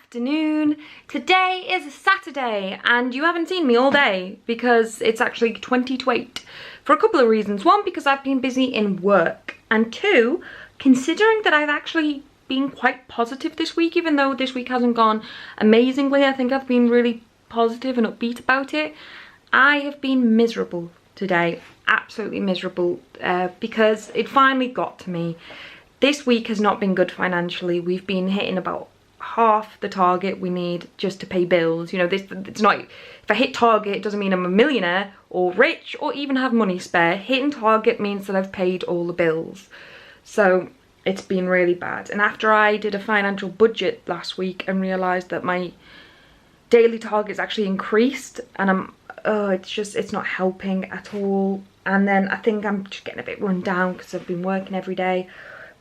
afternoon. Today is a Saturday and you haven't seen me all day because it's actually 20 to 8 for a couple of reasons. One, because I've been busy in work, and two, considering that I've actually been quite positive this week, even though this week hasn't gone amazingly. I think I've been really positive and upbeat about it. I have been miserable today, absolutely miserable, because it finally got to me. This week has not been good financially. We've been hitting about half the target we need just to pay bills. You know, it's not, if I hit target, it doesn't mean I'm a millionaire or rich or even have money spare. Hitting target means that I've paid all the bills. So it's been really bad. And after I did a financial budget last week and realised that my daily target's actually increased, and it's not helping at all. And then I think I'm just getting a bit run down because I've been working every day.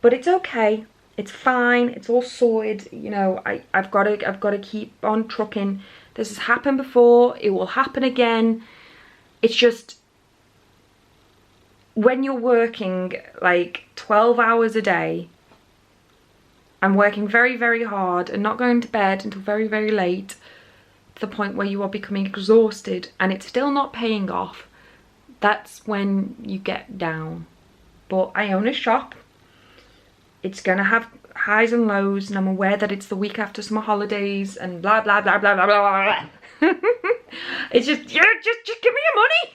But it's okay. It's fine. It's all sorted. You know, I've got to keep on trucking. This has happened before. It will happen again. It's just when you're working like 12 hours a day and working very, very hard and not going to bed until very, very late, to the point where you are becoming exhausted and it's still not paying off, that's when you get down. But I own a shop. It's gonna have highs and lows, and I'm aware that it's the week after summer holidays and blah blah blah blah blah blah blah. It's just give me your money.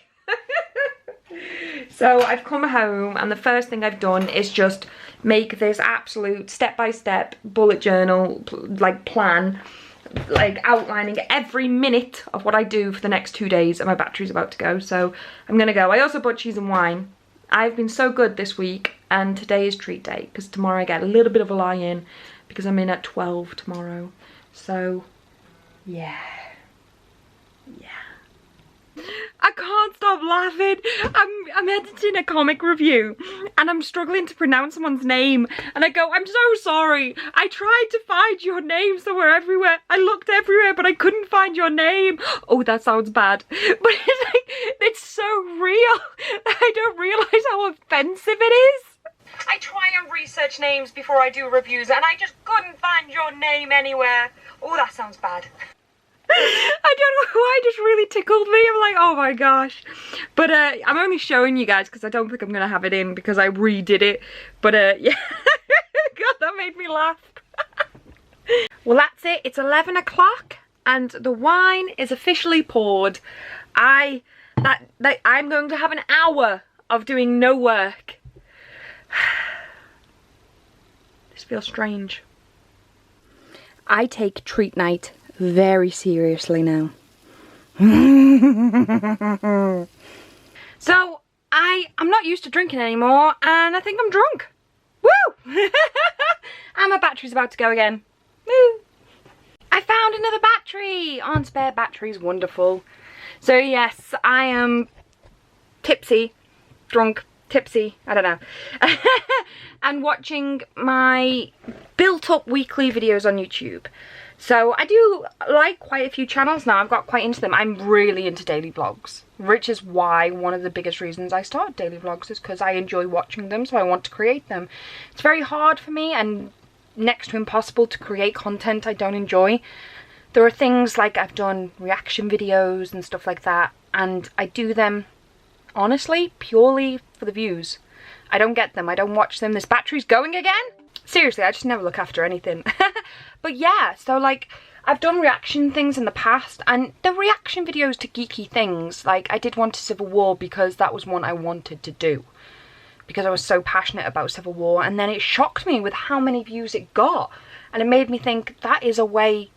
So I've come home and the first thing I've done is just make this absolute step-by-step bullet journal like plan, like outlining every minute of what I do for the next 2 days, and my battery's about to go, so I'm gonna go. I also bought cheese and wine. I've been so good this week, and today is treat day because tomorrow I get a little bit of a lie-in because I'm in at 12 tomorrow. So yeah. I can't stop laughing. I'm editing a comic review and I'm struggling to pronounce someone's name, and I go, I'm so sorry. I tried to find your name somewhere everywhere. I looked everywhere but I couldn't find your name. Oh, that sounds bad. But it's like, it's so real. I don't realise how offensive it is. I try and research names before I do reviews and I just couldn't find your name anywhere. Oh, that sounds bad. I don't know why, it just really tickled me. I'm like, oh my gosh. But I'm only showing you guys because I don't think I'm gonna have it in because I redid it. But yeah. God, that made me laugh. Well, that's it. It's 11 o'clock and the wine is officially poured. I'm going to have an hour of doing no work. This feels strange. I take treat night very seriously now. So I'm not used to drinking anymore and I think I'm drunk. Woo! And my battery's about to go again. Woo! I found another battery on spare batteries. Wonderful. So yes, I am tipsy, drunk, tipsy, I don't know. And watching my built up weekly videos on YouTube. So I do like quite a few channels now. I've got quite into them. I'm really into daily vlogs, which is why one of the biggest reasons I started daily vlogs is because I enjoy watching them, so I want to create them. It's very hard for me and next to impossible to create content I don't enjoy. There are things like I've done reaction videos and stuff like that, and I do them honestly purely for the views. I don't get them. I don't watch them. This battery's going again? Seriously, I just never look after anything. But yeah, so like I've done reaction things in the past, and the reaction videos to geeky things, like I did one to Civil War because that was one I wanted to do because I was so passionate about Civil War, and then it shocked me with how many views it got, and it made me think that is a way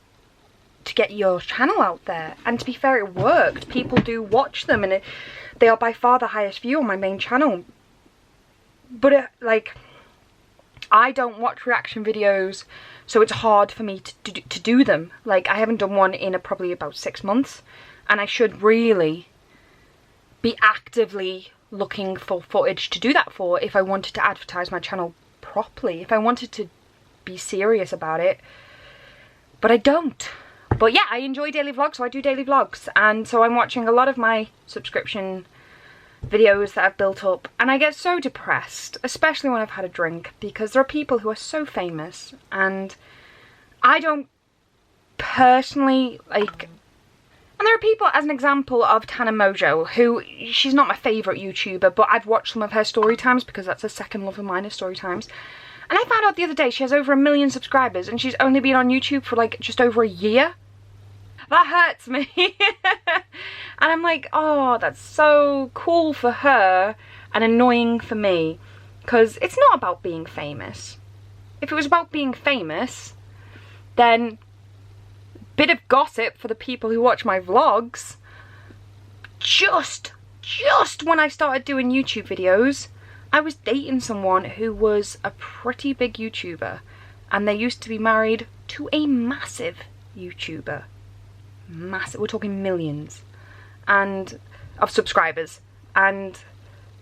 to get your channel out there. And to be fair, it worked. People do watch them, and they are by far the highest view on my main channel. But like, I don't watch reaction videos, so it's hard for me to do them. Like, I haven't done one in probably about 6 months, and I should really be actively looking for footage to do that for if I wanted to advertise my channel properly, if I wanted to be serious about it. But I don't. But yeah, I enjoy daily vlogs, so I do daily vlogs, and so I'm watching a lot of my subscription videos that I've built up, and I get so depressed, especially when I've had a drink, because there are people who are so famous and I don't personally, like, and there are people, as an example of Tana Mojo, who, she's not my favourite YouTuber, but I've watched some of her story times because that's a second love of mine, is story times. And I found out the other day she has over 1 million subscribers and she's only been on YouTube for like just over a year. That hurts me. And I'm like, oh, that's so cool for her and annoying for me, because it's not about being famous. If it was about being famous, then bit of gossip for the people who watch my vlogs. Just when I started doing YouTube videos, I was dating someone who was a pretty big YouTuber, and they used to be married to a massive YouTuber. Massive, we're talking millions and of subscribers, and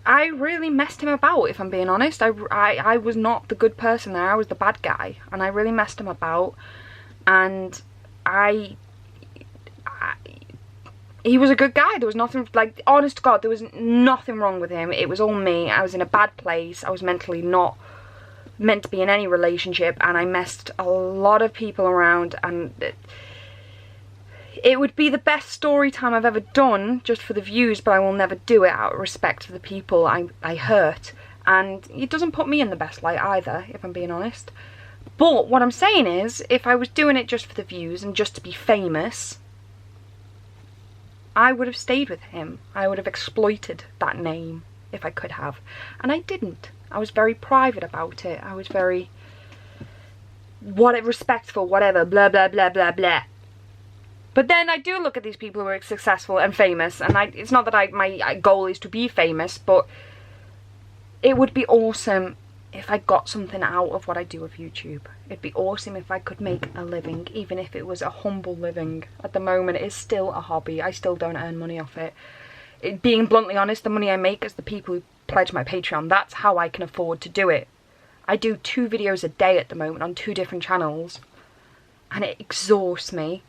I really messed him about, if I'm being honest. I was not the good person there, I was the bad guy, and I really messed him about. And he was a good guy. There was nothing, like, honest to God, there was nothing wrong with him. It was all me. I was in a bad place. I was mentally not meant to be in any relationship, and I messed a lot of people around, and it would be the best story time I've ever done just for the views, but I will never do it out of respect for the people I hurt. And it doesn't put me in the best light either, if I'm being honest. But what I'm saying is, if I was doing it just for the views and just to be famous, I would have stayed with him. I would have exploited that name if I could have. And I didn't. I was very private about it. I was very respectful, whatever, blah, blah, blah, blah, blah. But then I do look at these people who are successful and famous, and it's not that my goal is to be famous, but it would be awesome if I got something out of what I do with YouTube. It'd be awesome if I could make a living, even if it was a humble living. At the moment, it is still a hobby. I still don't earn money off it. Being bluntly honest, the money I make is the people who pledge my Patreon. That's how I can afford to do it. I do 2 videos a day at the moment on 2 different channels, and it exhausts me.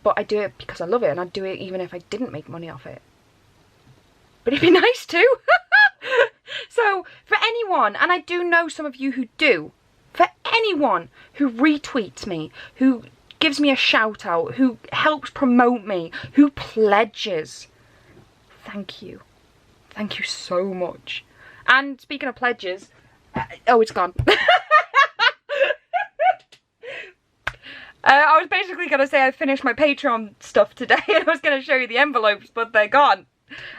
But I do it because I love it, and I'd do it even if I didn't make money off it. But it'd be nice too. So, for anyone, and I do know some of you who do, for anyone who retweets me, who gives me a shout out, who helps promote me, who pledges, thank you. Thank you so much. And speaking of pledges, oh, it's gone. I was basically going to say I finished my Patreon stuff today, and I was going to show you the envelopes, but they're gone.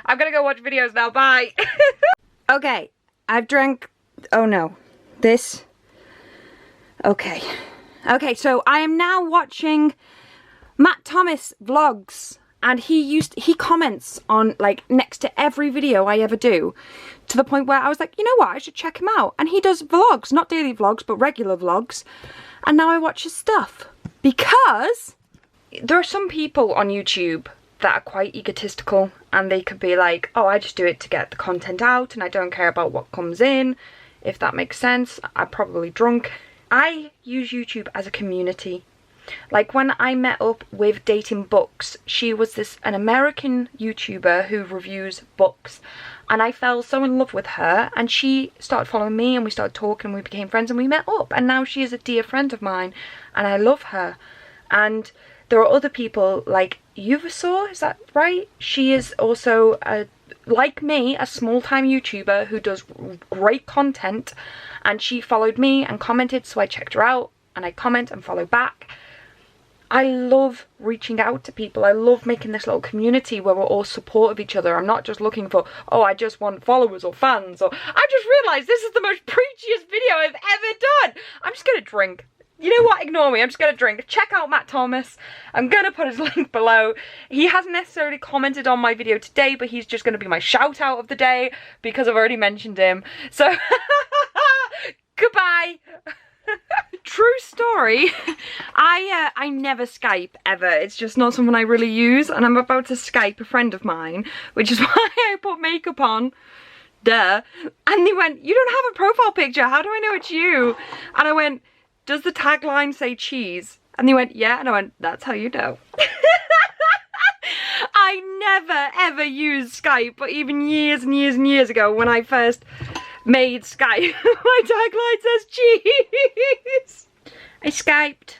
I'm going to go watch videos now, bye. Okay, I've drank, oh no, this, okay, so I am now watching Matt Thomas vlogs, and he comments on, like, next to every video I ever do, to the point where I was like, you know what, I should check him out. And he does vlogs, not daily vlogs, but regular vlogs, and now I watch his stuff, because there are some people on YouTube that are quite egotistical, and they could be like, oh, I just do it to get the content out and I don't care about what comes in, if that makes sense. I'm probably drunk. I use YouTube as a community. Like when I met up with Dating Books, she was an American YouTuber who reviews books, and I fell so in love with her, and she started following me, and we started talking, and we became friends, and we met up, and now she is a dear friend of mine, and I love her. And there are other people like Uvasaw, is that right? She is also, like me, a small-time YouTuber who does great content, and she followed me and commented, so I checked her out, and I comment and follow back. I love reaching out to people. I love making this little community where we're all supportive of each other. I'm not just looking for, oh, I just want followers or fans, or I just realised this is the most preachiest video I've ever done. I'm just gonna drink. You know what, ignore me, I'm just going to drink. Check out Matt Thomas. I'm going to put his link below. He hasn't necessarily commented on my video today, but he's just going to be my shout out of the day because I've already mentioned him. So, goodbye. True story. I never Skype ever. It's just not something I really use, and I'm about to Skype a friend of mine, which is why I put makeup on. Duh. And they went, you don't have a profile picture, how do I know it's you? And I went, does the tagline say cheese? And they went, yeah. And I went, that's how you know. I never ever used Skype, but even years and years and years ago when I first made Skype, my tagline says cheese. I Skyped.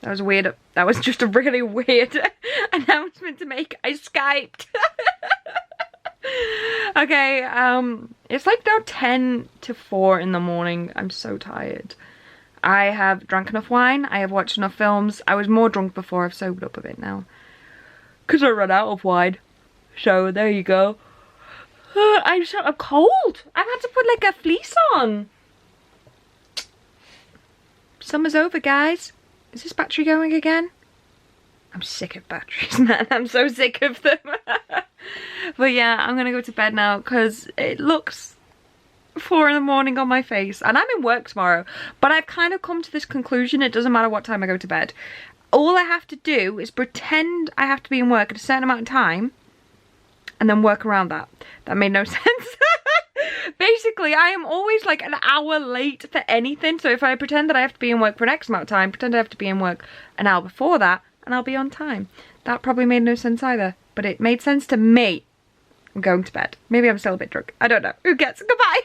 That was weird. That was just a really weird announcement to make. I Skyped. Okay, it's like now 10 to 4 in the morning. I'm so tired. I have drank enough wine. I have watched enough films. I was more drunk before. I've sobered up a bit now. Because I ran out of wine. So, there you go. I'm cold. I've had to put like a fleece on. Summer's over, guys. Is this battery going again? I'm sick of batteries, man. I'm so sick of them. But yeah, I'm gonna go to bed now because it looks 4 in the morning on my face. And I'm in work tomorrow. But I've kind of come to this conclusion. It doesn't matter what time I go to bed. All I have to do is pretend I have to be in work at a certain amount of time. And then work around that. That made no sense. Basically, I am always like an hour late for anything. So if I pretend that I have to be in work for an X amount of time, pretend I have to be in work an hour before that, and I'll be on time. That probably made no sense either. But it made sense to me. I'm going to bed. Maybe I'm still a bit drunk. I don't know. Who cares? Goodbye.